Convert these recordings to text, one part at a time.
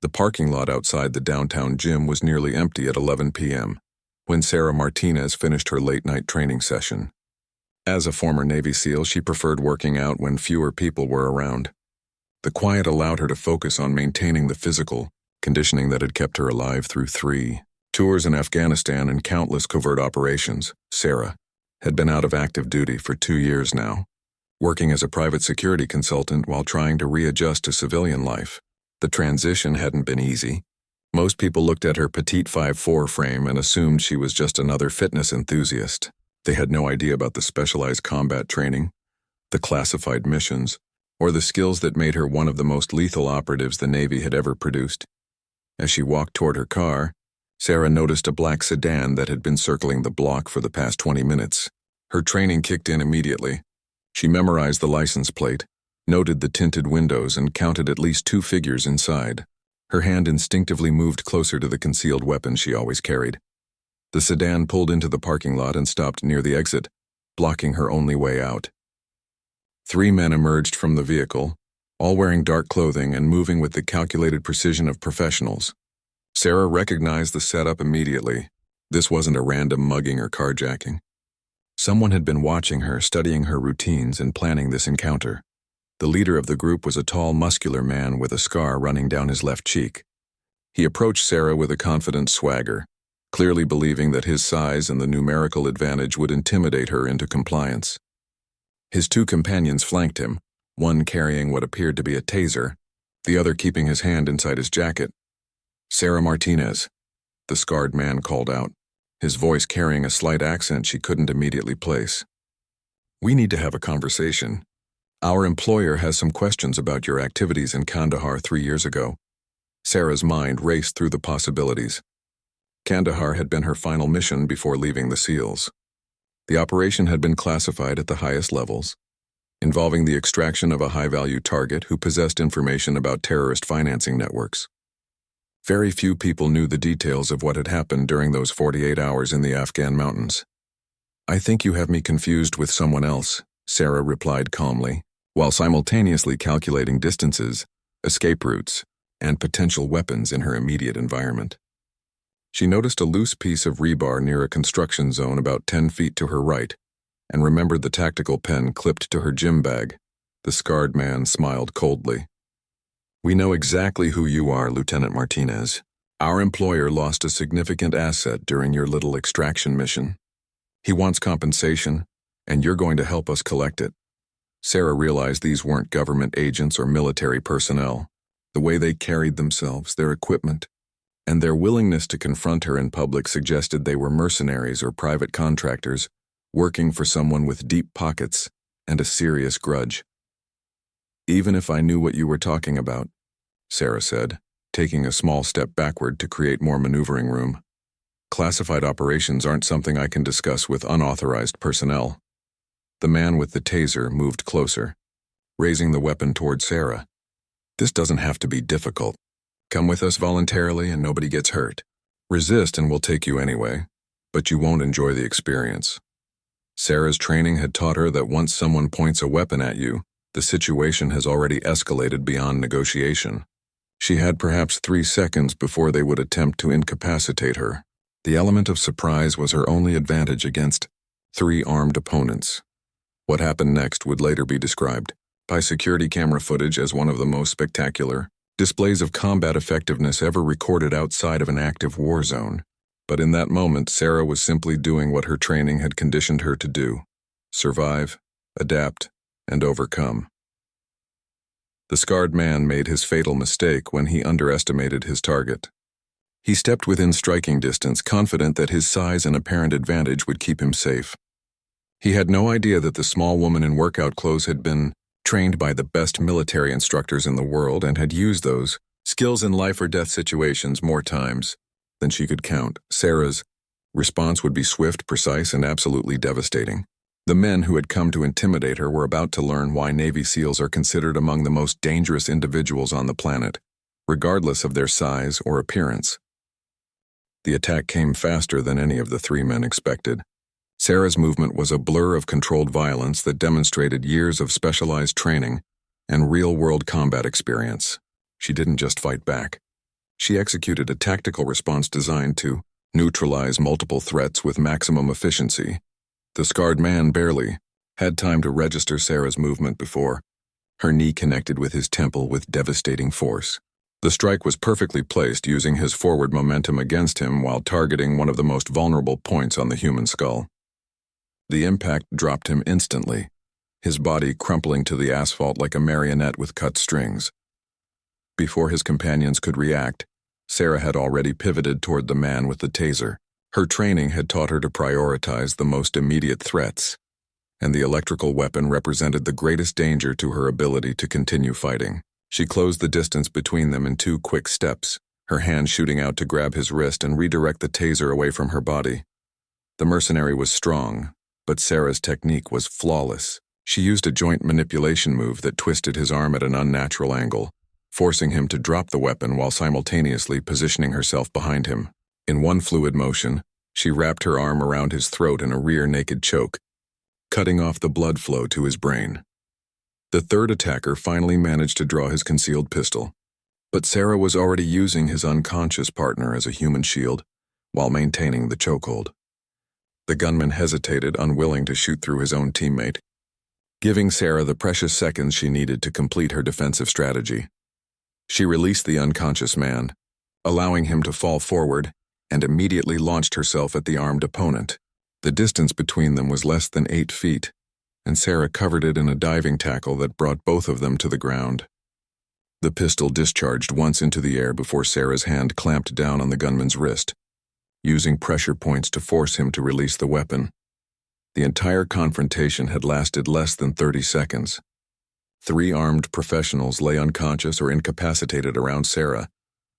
The parking lot outside the downtown gym was nearly empty at 11 p.m. when Sarah Martinez finished her late-night training session. As a former Navy SEAL, she preferred working out when fewer people were around. The quiet allowed her to focus on maintaining the physical conditioning that had kept her alive through 3 tours in Afghanistan and countless covert operations. Sarah had been out of active duty for 2 years now, working as a private security consultant while trying to readjust to civilian life. The transition hadn't been easy. Most people looked at her petite 5'4" frame and assumed she was just another fitness enthusiast. They had no idea about the specialized combat training, the classified missions, or the skills that made her one of the most lethal operatives the Navy had ever produced. As she walked toward her car, Sarah noticed a black sedan that had been circling the block for the past 20 minutes. Her training kicked in immediately. She memorized the license plate, noted the tinted windows, and counted at least 2 figures inside. Her hand instinctively moved closer to the concealed weapon she always carried. The sedan pulled into the parking lot and stopped near the exit, blocking her only way out. 3 men emerged from the vehicle, all wearing dark clothing and moving with the calculated precision of professionals. Sarah recognized the setup immediately. This wasn't a random mugging or carjacking. Someone had been watching her, studying her routines, and planning this encounter. The leader of the group was a tall, muscular man with a scar running down his left cheek. He approached Sarah with a confident swagger, clearly believing that his size and the numerical advantage would intimidate her into compliance. His 2 companions flanked him, one carrying what appeared to be a taser, the other keeping his hand inside his jacket. "Sarah Martinez," the scarred man called out, his voice carrying a slight accent she couldn't immediately place. "We need to have a conversation. Our employer has some questions about your activities in Kandahar 3 years ago." Sarah's mind raced through the possibilities. Kandahar had been her final mission before leaving the SEALs. The operation had been classified at the highest levels, involving the extraction of a high-value target who possessed information about terrorist financing networks. Very few people knew the details of what had happened during those 48 hours in the Afghan mountains. "I think you have me confused with someone else," Sarah replied calmly, while simultaneously calculating distances, escape routes, and potential weapons in her immediate environment. She noticed a loose piece of rebar near a construction zone about 10 feet to her right, and remembered the tactical pen clipped to her gym bag. The scarred man smiled coldly. "We know exactly who you are, Lieutenant Martinez. Our employer lost a significant asset during your little extraction mission. He wants compensation, and you're going to help us collect it." Sarah realized these weren't government agents or military personnel. The way they carried themselves, their equipment, and their willingness to confront her in public suggested they were mercenaries or private contractors working for someone with deep pockets and a serious grudge. "Even if I knew what you were talking about," Sarah said, taking a small step backward to create more maneuvering room, "classified operations aren't something I can discuss with unauthorized personnel." The man with the taser moved closer, raising the weapon toward Sarah. "This doesn't have to be difficult. Come with us voluntarily and nobody gets hurt. Resist and we'll take you anyway, but you won't enjoy the experience." Sarah's training had taught her that once someone points a weapon at you, the situation has already escalated beyond negotiation. She had perhaps 3 seconds before they would attempt to incapacitate her. The element of surprise was her only advantage against 3 armed opponents. What happened next would later be described by security camera footage as one of the most spectacular displays of combat effectiveness ever recorded outside of an active war zone. But in that moment, Sarah was simply doing what her training had conditioned her to do: survive, adapt, and overcome. The scarred man made his fatal mistake when he underestimated his target. He stepped within striking distance, confident that his size and apparent advantage would keep him safe. He had no idea that the small woman in workout clothes had been trained by the best military instructors in the world and had used those skills in life-or-death situations more times than she could count. Sarah's response would be swift, precise, and absolutely devastating. The men who had come to intimidate her were about to learn why Navy SEALs are considered among the most dangerous individuals on the planet, regardless of their size or appearance. The attack came faster than any of the 3 men expected. Sarah's movement was a blur of controlled violence that demonstrated years of specialized training and real-world combat experience. She didn't just fight back. She executed a tactical response designed to neutralize multiple threats with maximum efficiency. The scarred man barely had time to register Sarah's movement before her knee connected with his temple with devastating force. The strike was perfectly placed, using his forward momentum against him while targeting one of the most vulnerable points on the human skull. The impact dropped him instantly, his body crumpling to the asphalt like a marionette with cut strings. Before his companions could react, Sarah had already pivoted toward the man with the taser. Her training had taught her to prioritize the most immediate threats, and the electrical weapon represented the greatest danger to her ability to continue fighting. She closed the distance between them in 2 quick steps, her hand shooting out to grab his wrist and redirect the taser away from her body. The mercenary was strong, but Sarah's technique was flawless. She used a joint manipulation move that twisted his arm at an unnatural angle, forcing him to drop the weapon while simultaneously positioning herself behind him. In one fluid motion, she wrapped her arm around his throat in a rear naked choke, cutting off the blood flow to his brain. The third attacker finally managed to draw his concealed pistol, but Sarah was already using his unconscious partner as a human shield while maintaining the chokehold. The gunman hesitated, unwilling to shoot through his own teammate, giving Sarah the precious seconds she needed to complete her defensive strategy. She released the unconscious man, allowing him to fall forward, and immediately launched herself at the armed opponent. The distance between them was less than 8 feet, and Sarah covered it in a diving tackle that brought both of them to the ground. The pistol discharged once into the air before Sarah's hand clamped down on the gunman's wrist, using pressure points to force him to release the weapon. The entire confrontation had lasted less than 30 seconds. 3 armed professionals lay unconscious or incapacitated around Sarah,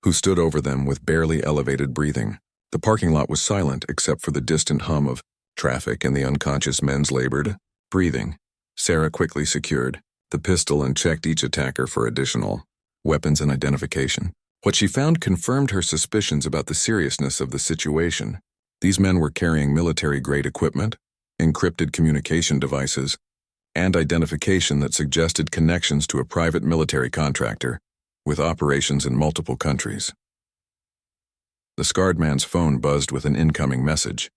who stood over them with barely elevated breathing. The parking lot was silent except for the distant hum of traffic and the unconscious men's labored breathing. Sarah quickly secured the pistol and checked each attacker for additional weapons and identification. What she found confirmed her suspicions about the seriousness of the situation. These men were carrying military-grade equipment, encrypted communication devices, and identification that suggested connections to a private military contractor with operations in multiple countries. The scarred man's phone buzzed with an incoming message.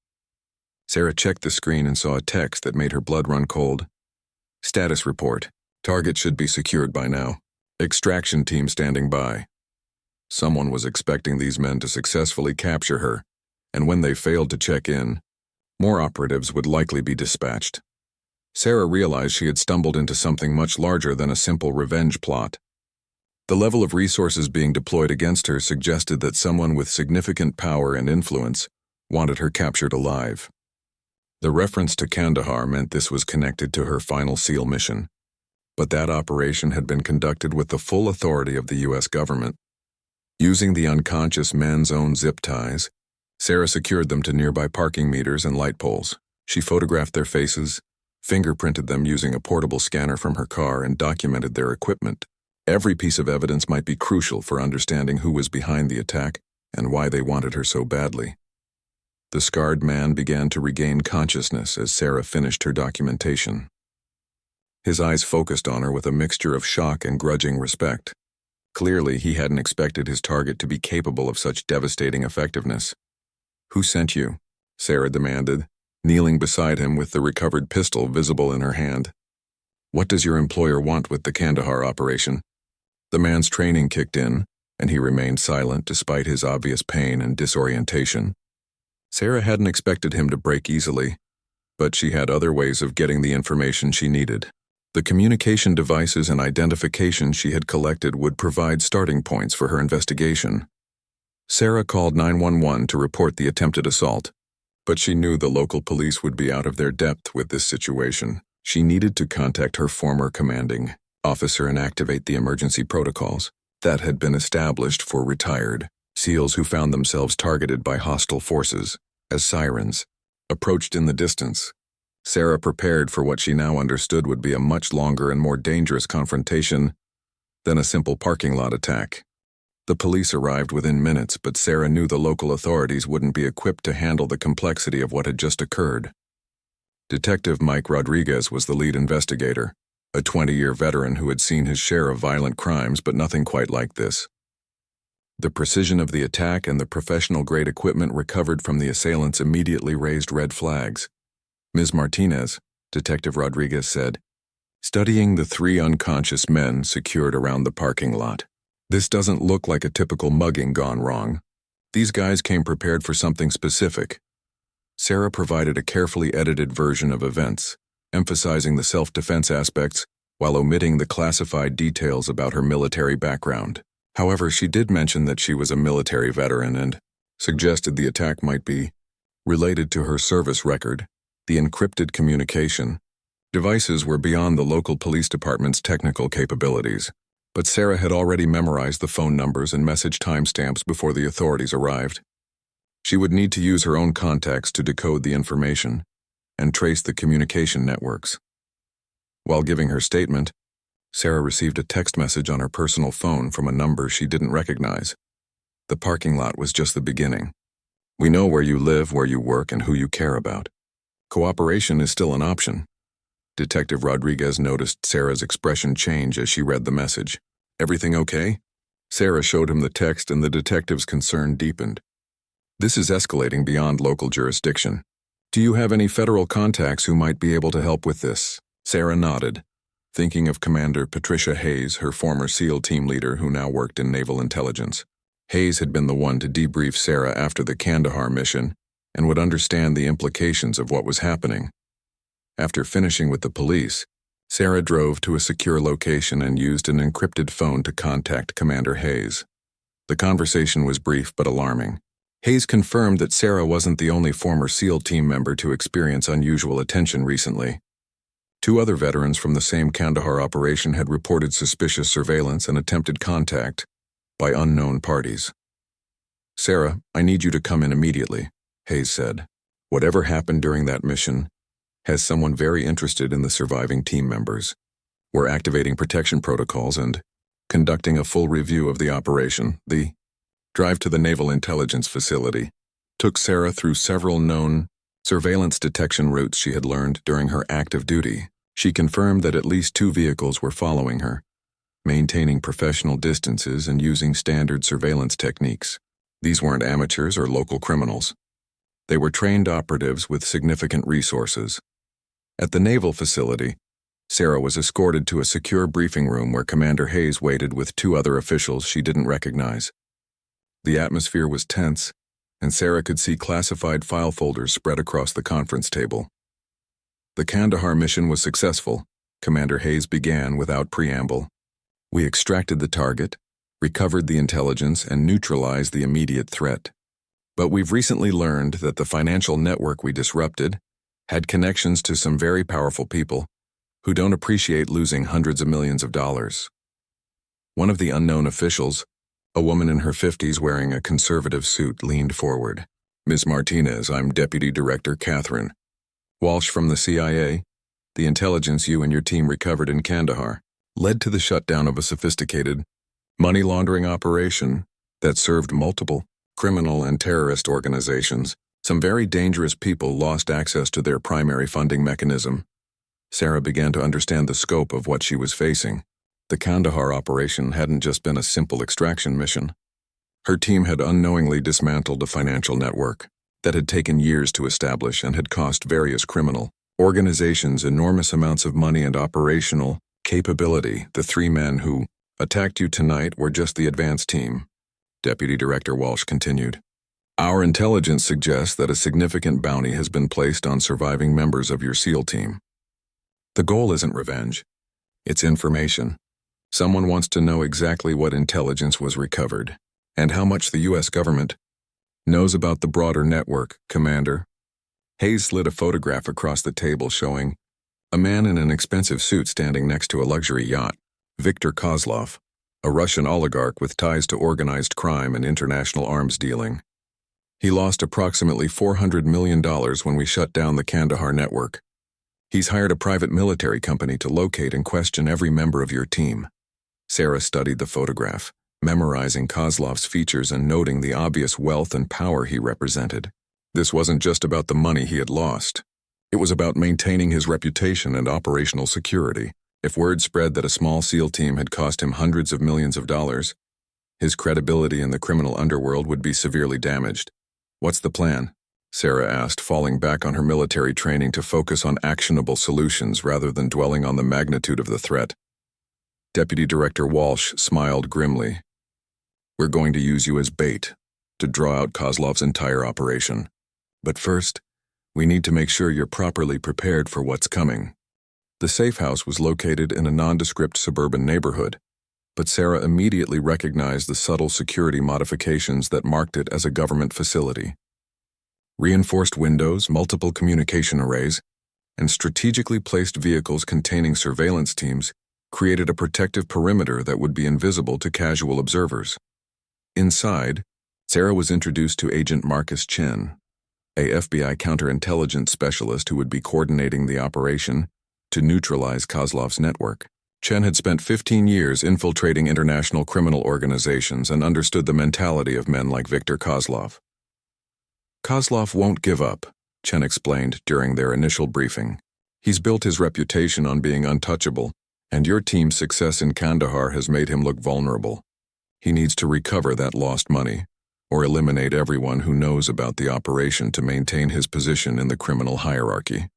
Sarah checked the screen and saw a text that made her blood run cold. Status report. Target should be secured by now. Extraction team standing by. Someone was expecting these men to successfully capture her, and when they failed to check in, more operatives would likely be dispatched. Sarah realized she had stumbled into something much larger than a simple revenge plot. The level of resources being deployed against her suggested that someone with significant power and influence wanted her captured alive. The reference to Kandahar meant this was connected to her final SEAL mission, but that operation had been conducted with the full authority of the U.S. government. Using the unconscious men's own zip ties, Sarah secured them to nearby parking meters and light poles. She photographed their faces, fingerprinted them using a portable scanner from her car, and documented their equipment. Every piece of evidence might be crucial for understanding who was behind the attack and why they wanted her so badly. The scarred man began to regain consciousness as Sarah finished her documentation. His eyes focused on her with a mixture of shock and grudging respect. Clearly, he hadn't expected his target to be capable of such devastating effectiveness. "Who sent you?" Sarah demanded, kneeling beside him with the recovered pistol visible in her hand. "What does your employer want with the Kandahar operation?" The man's training kicked in, and he remained silent despite his obvious pain and disorientation. Sarah hadn't expected him to break easily, but she had other ways of getting the information she needed. The communication devices and identification she had collected would provide starting points for her investigation. Sarah called 911 to report the attempted assault, but she knew the local police would be out of their depth with this situation. She needed to contact her former commanding officer and activate the emergency protocols that had been established for retired SEALs who found themselves targeted by hostile forces. As sirens approached in the distance, Sarah prepared for what she now understood would be a much longer and more dangerous confrontation than a simple parking lot attack. The police arrived within minutes, but Sarah knew the local authorities wouldn't be equipped to handle the complexity of what had just occurred. Detective Mike Rodriguez was the lead investigator, a 20-year veteran who had seen his share of violent crimes, but nothing quite like this. The precision of the attack and the professional-grade equipment recovered from the assailants immediately raised red flags. Ms. Martinez, Detective Rodriguez said, studying the 3 unconscious men secured around the parking lot. This doesn't look like a typical mugging gone wrong. These guys came prepared for something specific. Sarah provided a carefully edited version of events, emphasizing the self-defense aspects while omitting the classified details about her military background. However, she did mention that she was a military veteran and suggested the attack might be related to her service record. The encrypted communication devices were beyond the local police department's technical capabilities, but Sarah had already memorized the phone numbers and message timestamps before the authorities arrived. She would need to use her own contacts to decode the information and trace the communication networks. While giving her statement, Sarah received a text message on her personal phone from a number she didn't recognize. The parking lot was just the beginning. We know where you live, where you work, and who you care about. Cooperation is still an option. Detective Rodriguez noticed Sarah's expression change as she read the message. Everything okay? Sarah showed him the text and the detective's concern deepened. This is escalating beyond local jurisdiction. Do you have any federal contacts who might be able to help with this? Sarah nodded, thinking of Commander Patricia Hayes, her former SEAL team leader who now worked in naval intelligence. Hayes had been the one to debrief Sarah after the Kandahar mission and would understand the implications of what was happening. After finishing with the police, Sarah drove to a secure location and used an encrypted phone to contact Commander Hayes. The conversation was brief but alarming. Hayes confirmed that Sarah wasn't the only former SEAL team member to experience unusual attention recently. 2 other veterans from the same Kandahar operation had reported suspicious surveillance and attempted contact by unknown parties. Sarah, I need you to come in immediately, Hayes said. Whatever happened during that mission has someone very interested in the surviving team members. We're activating protection protocols and conducting a full review of the operation. The drive to the Naval Intelligence Facility took Sarah through several known surveillance detection routes she had learned during her active duty. She confirmed that at least 2 vehicles were following her, maintaining professional distances and using standard surveillance techniques. These weren't amateurs or local criminals. They were trained operatives with significant resources. At the naval facility, Sarah was escorted to a secure briefing room where Commander Hayes waited with 2 other officials she didn't recognize. The atmosphere was tense, and Sarah could see classified file folders spread across the conference table. The Kandahar mission was successful, Commander Hayes began without preamble. We extracted the target, recovered the intelligence, and neutralized the immediate threat. But we've recently learned that the financial network we disrupted had connections to some very powerful people who don't appreciate losing hundreds of millions of dollars. One of the unknown officials, a woman in her 50s wearing a conservative suit, leaned forward. Ms. Martinez, I'm Deputy Director Catherine Walsh from the CIA. The intelligence you and your team recovered in Kandahar led to the shutdown of a sophisticated money laundering operation that served multiple criminal and terrorist organizations. Some very dangerous people lost access to their primary funding mechanism. Sarah began to understand the scope of what she was facing. The Kandahar operation hadn't just been a simple extraction mission. Her team had unknowingly dismantled a financial network that had taken years to establish and had cost various criminal organizations enormous amounts of money and operational capability. The 3 men who attacked you tonight were just the advance team, Deputy Director Walsh continued. Our intelligence suggests that a significant bounty has been placed on surviving members of your SEAL team. The goal isn't revenge. It's information. Someone wants to know exactly what intelligence was recovered and how much the U.S. government knows about the broader network, Commander. Hayes slid a photograph across the table showing a man in an expensive suit standing next to a luxury yacht. Viktor Kozlov, a Russian oligarch with ties to organized crime and international arms dealing. He lost approximately $400 million when we shut down the Kandahar network. He's hired a private military company to locate and question every member of your team. Sarah studied the photograph, memorizing Kozlov's features and noting the obvious wealth and power he represented. This wasn't just about the money he had lost. It was about maintaining his reputation and operational security. If word spread that a small SEAL team had cost him hundreds of millions of dollars, His credibility in the criminal underworld would be severely damaged. "What's the plan?" Sarah asked, falling back on her military training to focus on actionable solutions rather than dwelling on the magnitude of the threat. Deputy Director Walsh smiled grimly. "We're going to use you as bait to draw out Kozlov's entire operation. But first, we need to make sure you're properly prepared for what's coming." The safe house was located in a nondescript suburban neighborhood, but Sarah immediately recognized the subtle security modifications that marked it as a government facility. Reinforced windows, multiple communication arrays, and strategically placed vehicles containing surveillance teams created a protective perimeter that would be invisible to casual observers. Inside, Sarah was introduced to Agent Marcus Chen, a FBI counterintelligence specialist who would be coordinating the operation to neutralize Kozlov's network. Chen had spent 15 years infiltrating international criminal organizations and understood the mentality of men like Viktor Kozlov. "Kozlov won't give up," Chen explained during their initial briefing. "He's built his reputation on being untouchable, and your team's success in Kandahar has made him look vulnerable. He needs to recover that lost money, or eliminate everyone who knows about the operation to maintain his position in the criminal hierarchy."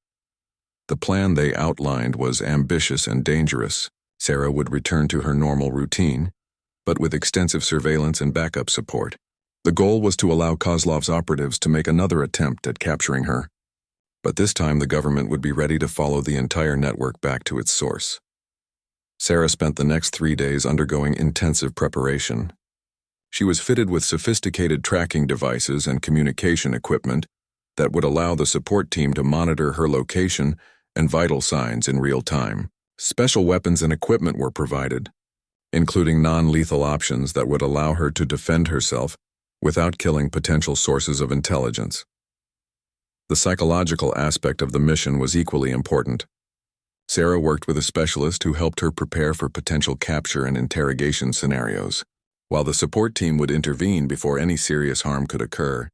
The plan they outlined was ambitious and dangerous. Sarah would return to her normal routine, but with extensive surveillance and backup support. The goal was to allow Kozlov's operatives to make another attempt at capturing her, but this time the government would be ready to follow the entire network back to its source. Sarah spent the next 3 days undergoing intensive preparation. She was fitted with sophisticated tracking devices and communication equipment that would allow the support team to monitor her location and vital signs in real time. Special weapons and equipment were provided, including non-lethal options that would allow her to defend herself without killing potential sources of intelligence. The psychological aspect of the mission was equally important. Sarah worked with a specialist who helped her prepare for potential capture and interrogation scenarios. While the support team would intervene before any serious harm could occur,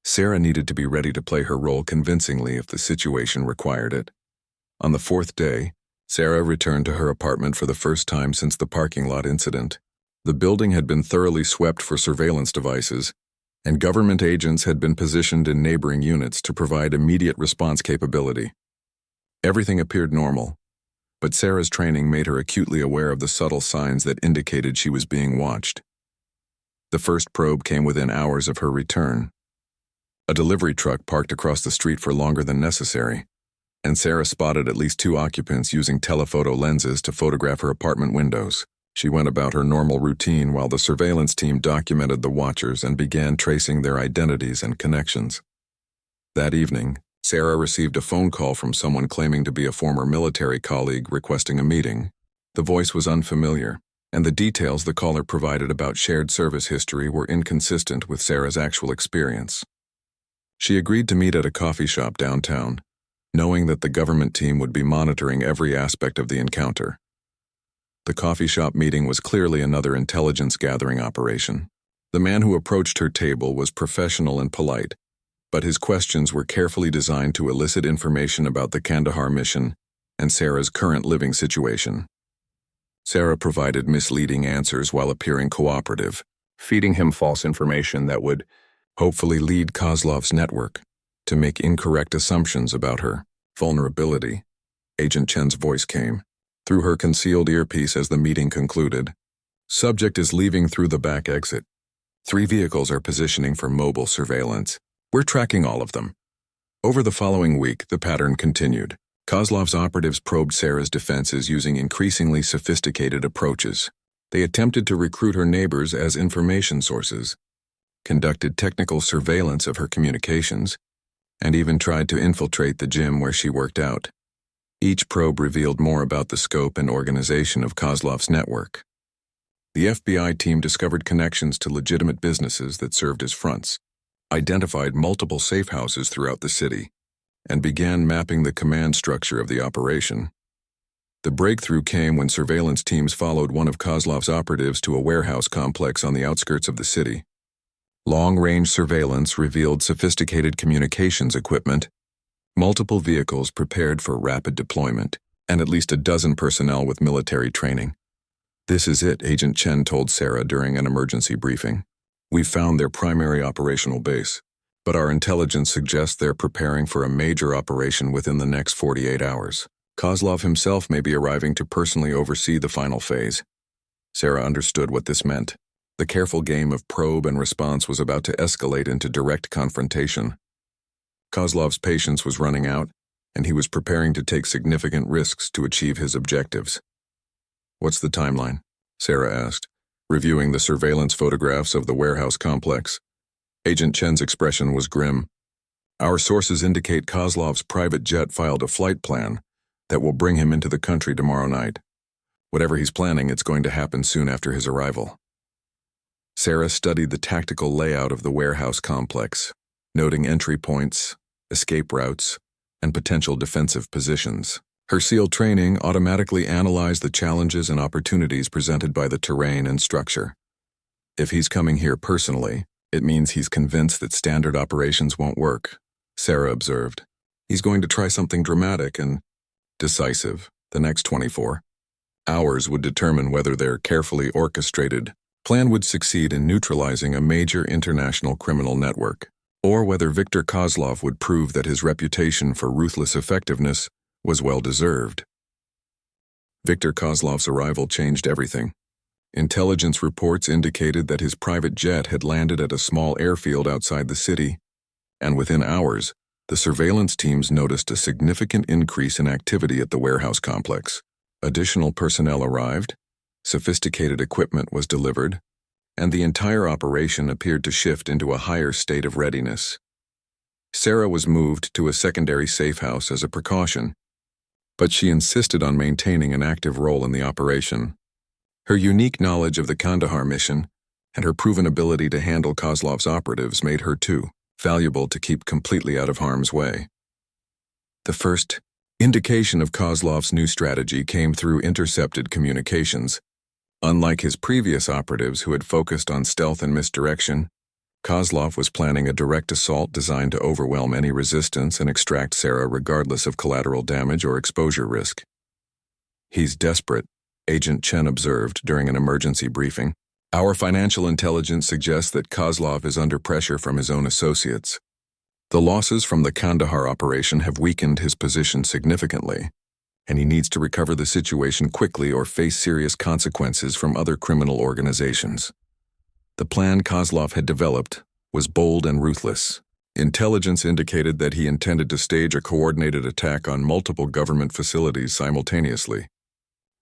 Sarah needed to be ready to play her role convincingly if the situation required it. On the 4th day, Sarah returned to her apartment for the first time since the parking lot incident. The building had been thoroughly swept for surveillance devices, and government agents had been positioned in neighboring units to provide immediate response capability. Everything appeared normal, but Sarah's training made her acutely aware of the subtle signs that indicated she was being watched. The first probe came within hours of her return. A delivery truck parked across the street for longer than necessary, and Sarah spotted at least 2 occupants using telephoto lenses to photograph her apartment windows. She went about her normal routine while the surveillance team documented the watchers and began tracing their identities and connections. That evening, Sarah received a phone call from someone claiming to be a former military colleague requesting a meeting. The voice was unfamiliar, and the details the caller provided about shared service history were inconsistent with Sarah's actual experience. She agreed to meet at a coffee shop downtown, knowing that the government team would be monitoring every aspect of the encounter. The coffee shop meeting was clearly another intelligence-gathering operation. The man who approached her table was professional and polite, but his questions were carefully designed to elicit information about the Kandahar mission and Sarah's current living situation. Sarah provided misleading answers while appearing cooperative, feeding him false information that would hopefully lead Kozlov's network to make incorrect assumptions about her vulnerability. Agent Chen's voice came through her concealed earpiece as the meeting concluded. "Subject is leaving through the back exit. 3 vehicles are positioning for mobile surveillance. We're tracking all of them." Over the following week, the pattern continued. Kozlov's operatives probed Sarah's defenses using increasingly sophisticated approaches. They attempted to recruit her neighbors as information sources, conducted technical surveillance of her communications, and even tried to infiltrate the gym where she worked out. Each probe revealed more about the scope and organization of Kozlov's network. The FBI team discovered connections to legitimate businesses that served as fronts, identified multiple safe houses throughout the city, and began mapping the command structure of the operation. The breakthrough came when surveillance teams followed one of Kozlov's operatives to a warehouse complex on the outskirts of the city. Long-range surveillance revealed sophisticated communications equipment, multiple vehicles prepared for rapid deployment, and at least a dozen personnel with military training. "This is it," Agent Chen told Sarah during an emergency briefing. "We've found their primary operational base, but our intelligence suggests they're preparing for a major operation within the next 48 hours. Kozlov himself may be arriving to personally oversee the final phase." Sarah understood what this meant. The careful game of probe and response was about to escalate into direct confrontation. Kozlov's patience was running out, and he was preparing to take significant risks to achieve his objectives. "What's the timeline?" Sarah asked, reviewing the surveillance photographs of the warehouse complex. Agent Chen's expression was grim. "Our sources indicate Kozlov's private jet filed a flight plan that will bring him into the country tomorrow night. Whatever he's planning, it's going to happen soon after his arrival." Sarah studied the tactical layout of the warehouse complex, noting entry points, escape routes, and potential defensive positions. Her SEAL training automatically analyzed the challenges and opportunities presented by the terrain and structure. If he's coming here personally, it means he's convinced that standard operations won't work, Sarah observed. He's going to try something dramatic and decisive. The next 24 hours would determine whether their carefully orchestrated plan would succeed in neutralizing a major international criminal network, or whether Viktor Kozlov would prove that his reputation for ruthless effectiveness was well-deserved. Viktor Kozlov's arrival changed everything. Intelligence reports indicated that his private jet had landed at a small airfield outside the city, and within hours, the surveillance teams noticed a significant increase in activity at the warehouse complex. Additional personnel arrived, sophisticated equipment was delivered, and the entire operation appeared to shift into a higher state of readiness. Sarah was moved to a secondary safe house as a precaution, but she insisted on maintaining an active role in the operation. Her unique knowledge of the Kandahar mission and her proven ability to handle Kozlov's operatives made her too valuable to keep completely out of harm's way. The first indication of Kozlov's new strategy came through intercepted communications. Unlike his previous operatives who had focused on stealth and misdirection, Kozlov was planning a direct assault designed to overwhelm any resistance and extract Sarah regardless of collateral damage or exposure risk. "He's desperate," Agent Chen observed during an emergency briefing. "Our financial intelligence suggests that Kozlov is under pressure from his own associates. The losses from the Kandahar operation have weakened his position significantly, and he needs to recover the situation quickly or face serious consequences from other criminal organizations." The plan Kozlov had developed was bold and ruthless. Intelligence indicated that he intended to stage a coordinated attack on multiple government facilities simultaneously,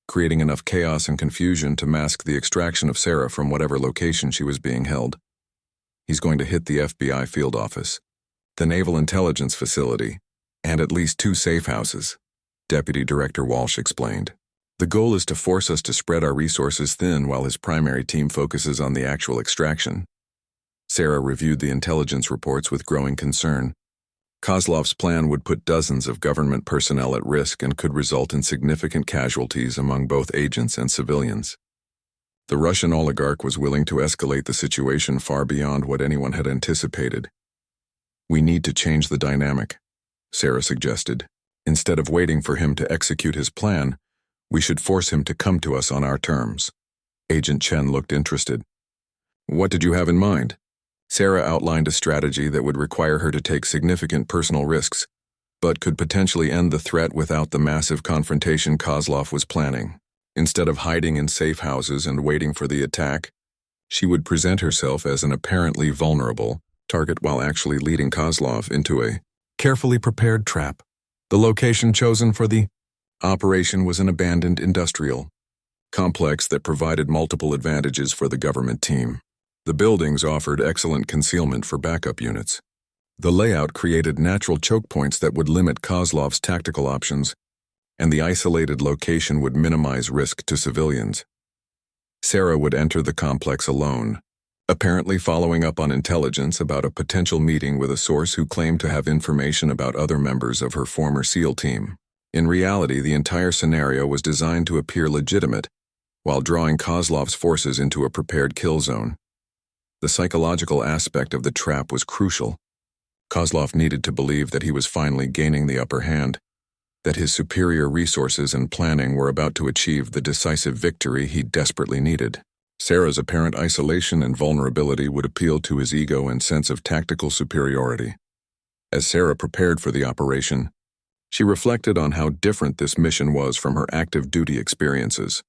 creating enough chaos and confusion to mask the extraction of Sarah from whatever location she was being held. He's going to hit the FBI field office, the Naval Intelligence Facility, and at least 2 safe houses, Deputy Director Walsh explained. "The goal is to force us to spread our resources thin while his primary team focuses on the actual extraction." Sarah reviewed the intelligence reports with growing concern. Kozlov's plan would put dozens of government personnel at risk and could result in significant casualties among both agents and civilians. The Russian oligarch was willing to escalate the situation far beyond what anyone had anticipated. "We need to change the dynamic," Sarah suggested. "Instead of waiting for him to execute his plan, we should force him to come to us on our terms." Agent Chen looked interested. "What did you have in mind?" Sarah outlined a strategy that would require her to take significant personal risks, but could potentially end the threat without the massive confrontation Kozlov was planning. Instead of hiding in safe houses and waiting for the attack, she would present herself as an apparently vulnerable target while actually leading Kozlov into a carefully prepared trap. The location chosen for the operation was an abandoned industrial complex that provided multiple advantages for the government team. The buildings offered excellent concealment for backup units. The layout created natural choke points that would limit Kozlov's tactical options, and the isolated location would minimize risk to civilians. Sarah would enter the complex alone, apparently following up on intelligence about a potential meeting with a source who claimed to have information about other members of her former SEAL team. In reality, the entire scenario was designed to appear legitimate, while drawing Kozlov's forces into a prepared kill zone. The psychological aspect of the trap was crucial. Kozlov needed to believe that he was finally gaining the upper hand, that his superior resources and planning were about to achieve the decisive victory he desperately needed. Sarah's apparent isolation and vulnerability would appeal to his ego and sense of tactical superiority. As Sarah prepared for the operation, she reflected on how different this mission was from her active duty experiences.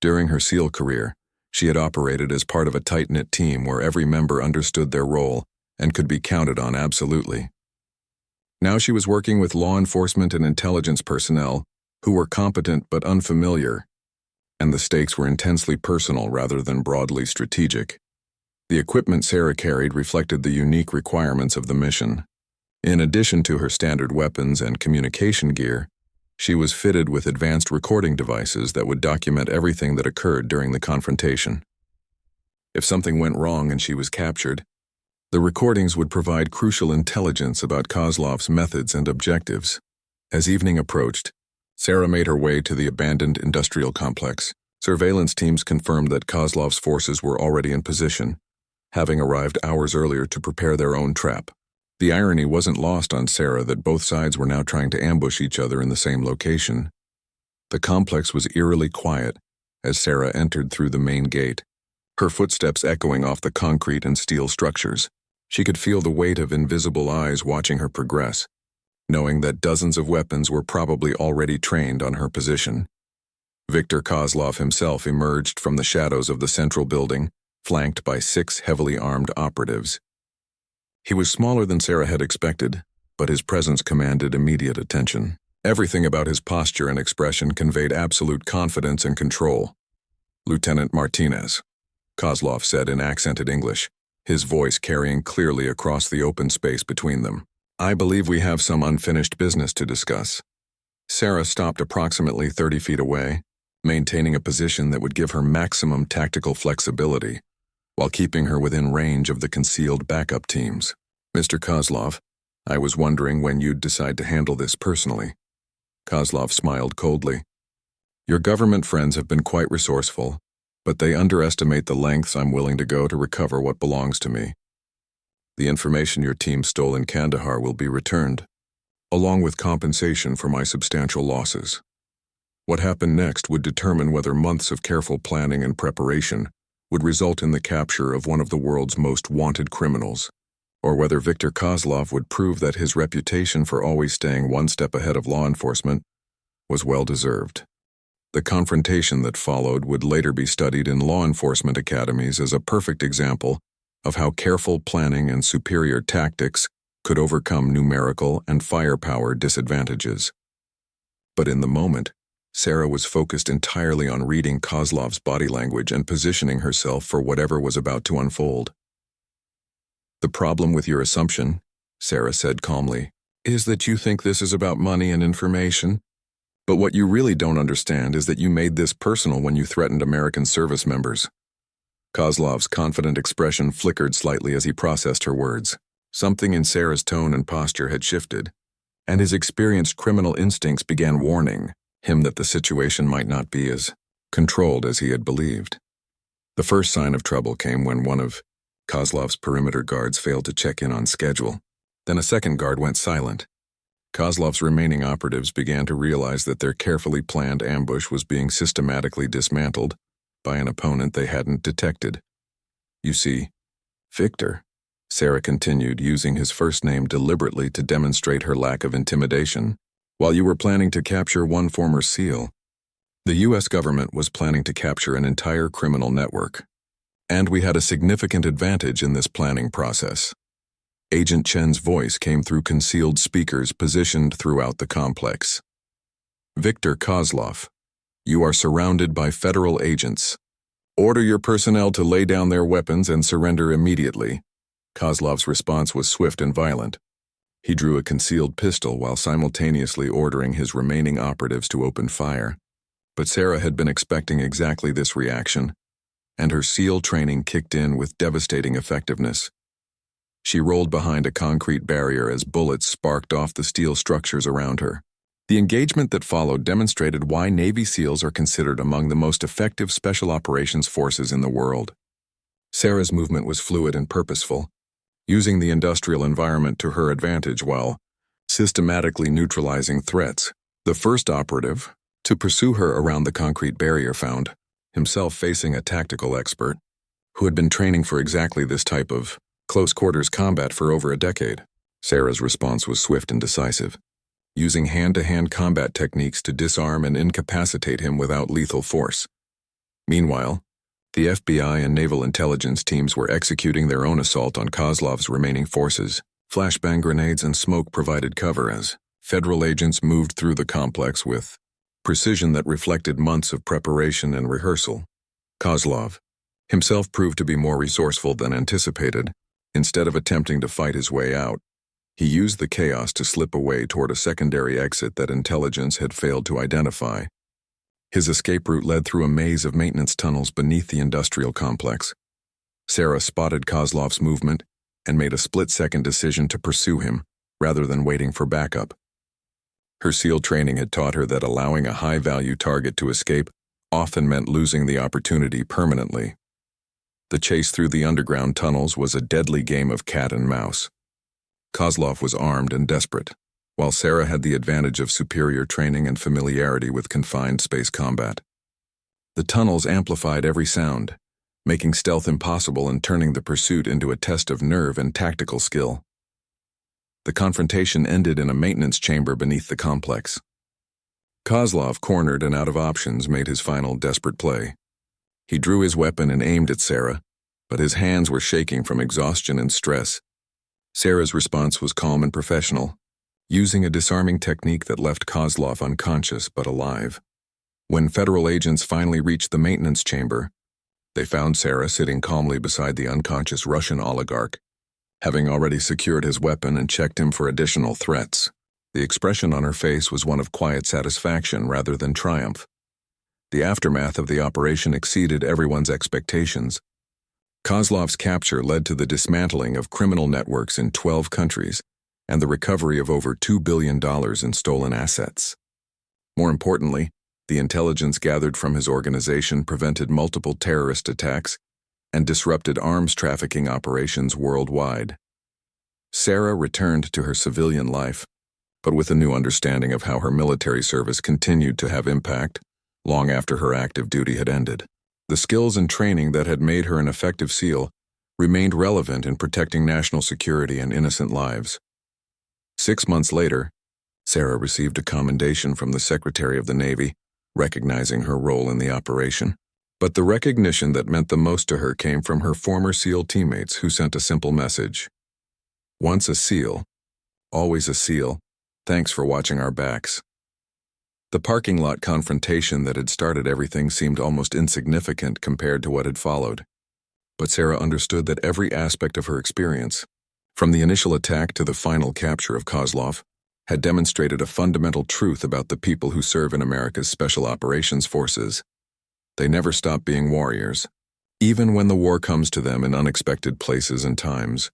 During her SEAL career, she had operated as part of a tight-knit team where every member understood their role and could be counted on absolutely. Now she was working with law enforcement and intelligence personnel who were competent but unfamiliar, and the stakes were intensely personal rather than broadly strategic. The equipment Sarah carried reflected the unique requirements of the mission. In addition to her standard weapons and communication gear, she was fitted with advanced recording devices that would document everything that occurred during the confrontation. If something went wrong and she was captured, the recordings would provide crucial intelligence about Kozlov's methods and objectives. As evening approached, Sarah made her way to the abandoned industrial complex. Surveillance teams confirmed that Kozlov's forces were already in position, having arrived hours earlier to prepare their own trap. The irony wasn't lost on Sarah that both sides were now trying to ambush each other in the same location. The complex was eerily quiet as Sarah entered through the main gate, her footsteps echoing off the concrete and steel structures. She could feel the weight of invisible eyes watching her progress, knowing that dozens of weapons were probably already trained on her position. Viktor Kozlov himself emerged from the shadows of the central building, flanked by 6 heavily armed operatives. He was smaller than Sarah had expected, but his presence commanded immediate attention. Everything about his posture and expression conveyed absolute confidence and control. "Lieutenant Martinez," Kozlov said in accented English, his voice carrying clearly across the open space between them. "I believe we have some unfinished business to discuss." Sarah stopped approximately 30 feet away, maintaining a position that would give her maximum tactical flexibility, while keeping her within range of the concealed backup teams. "Mr. Kozlov, I was wondering when you'd decide to handle this personally." Kozlov smiled coldly. "Your government friends have been quite resourceful, but they underestimate the lengths I'm willing to go to recover what belongs to me. The information your team stole in Kandahar will be returned, along with compensation for my substantial losses. What happened next would determine whether months of careful planning and preparation would result in the capture of one of the world's most wanted criminals, or whether Viktor Kozlov would prove that his reputation for always staying one step ahead of law enforcement was well-deserved." The confrontation that followed would later be studied in law enforcement academies as a perfect example of how careful planning and superior tactics could overcome numerical and firepower disadvantages. But in the moment, Sarah was focused entirely on reading Kozlov's body language and positioning herself for whatever was about to unfold. "The problem with your assumption," Sarah said calmly, "is that you think this is about money and information. But what you really don't understand is that you made this personal when you threatened American service members." Kozlov's confident expression flickered slightly as he processed her words. Something in Sarah's tone and posture had shifted, and his experienced criminal instincts began warning him that the situation might not be as controlled as he had believed. The first sign of trouble came when one of Kozlov's perimeter guards failed to check in on schedule. Then a second guard went silent. Kozlov's remaining operatives began to realize that their carefully planned ambush was being systematically dismantled by an opponent they hadn't detected. "You see, Viktor," Sarah continued, using his first name deliberately to demonstrate her lack of intimidation, "while you were planning to capture one former SEAL, the U.S. government was planning to capture an entire criminal network. And we had a significant advantage in this planning process." Agent Chen's voice came through concealed speakers positioned throughout the complex. "Viktor Kozlov, you are surrounded by federal agents. Order your personnel to lay down their weapons and surrender immediately." Kozlov's response was swift and violent. He drew a concealed pistol while simultaneously ordering his remaining operatives to open fire. But Sarah had been expecting exactly this reaction, and her SEAL training kicked in with devastating effectiveness. She rolled behind a concrete barrier as bullets sparked off the steel structures around her. The engagement that followed demonstrated why Navy SEALs are considered among the most effective special operations forces in the world. Sarah's movement was fluid and purposeful, using the industrial environment to her advantage while systematically neutralizing threats The first operative, to pursue her around the concrete barrier, found himself facing a tactical expert who had been training for exactly this type of close-quarters combat for over a decade. Sarah's response was swift and decisive, using hand-to-hand combat techniques to disarm and incapacitate him without lethal force. Meanwhile, the FBI and naval intelligence teams were executing their own assault on Kozlov's remaining forces. Flashbang grenades and smoke provided cover as federal agents moved through the complex with precision that reflected months of preparation and rehearsal. Kozlov himself proved to be more resourceful than anticipated. Instead of attempting to fight his way out, he used the chaos to slip away toward a secondary exit that intelligence had failed to identify. His escape route led through a maze of maintenance tunnels beneath the industrial complex. Sarah spotted Kozlov's movement and made a split-second decision to pursue him, rather than waiting for backup. Her SEAL training had taught her that allowing a high-value target to escape often meant losing the opportunity permanently. The chase through the underground tunnels was a deadly game of cat and mouse. Kozlov was armed and desperate, while Sarah had the advantage of superior training and familiarity with confined space combat. The tunnels amplified every sound, making stealth impossible and turning the pursuit into a test of nerve and tactical skill. The confrontation ended in a maintenance chamber beneath the complex. Kozlov, cornered and out of options, made his final desperate play. He drew his weapon and aimed at Sarah, but his hands were shaking from exhaustion and stress. Sarah's response was calm and professional, using a disarming technique that left Kozlov unconscious but alive. When federal agents finally reached the maintenance chamber, they found Sarah sitting calmly beside the unconscious Russian oligarch, having already secured his weapon and checked him for additional threats. The expression on her face was one of quiet satisfaction rather than triumph. The aftermath of the operation exceeded everyone's expectations. Kozlov's capture led to the dismantling of criminal networks in 12 countries and the recovery of over $2 billion in stolen assets. More importantly, the intelligence gathered from his organization prevented multiple terrorist attacks and disrupted arms trafficking operations worldwide. Sarah returned to her civilian life, but with a new understanding of how her military service continued to have impact long after her active duty had ended. The skills and training that had made her an effective SEAL remained relevant in protecting national security and innocent lives. 6 months later, Sarah received a commendation from the Secretary of the Navy, recognizing her role in the operation. But the recognition that meant the most to her came from her former SEAL teammates who sent a simple message. Once a SEAL, always a SEAL. Thanks for watching our backs. The parking lot confrontation that had started everything seemed almost insignificant compared to what had followed. But Sarah understood that every aspect of her experience, from the initial attack to the final capture of Kozlov, had demonstrated a fundamental truth about the people who serve in America's Special Operations Forces. They never stop being warriors, even when the war comes to them in unexpected places and times.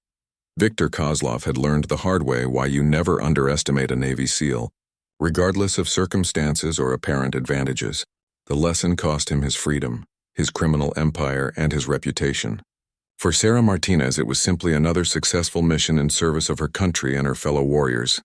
Viktor Kozlov had learned the hard way why you never underestimate a Navy SEAL. Regardless of circumstances or apparent advantages, the lesson cost him his freedom, his criminal empire, and his reputation. For Sarah Martinez, it was simply another successful mission in service of her country and her fellow warriors.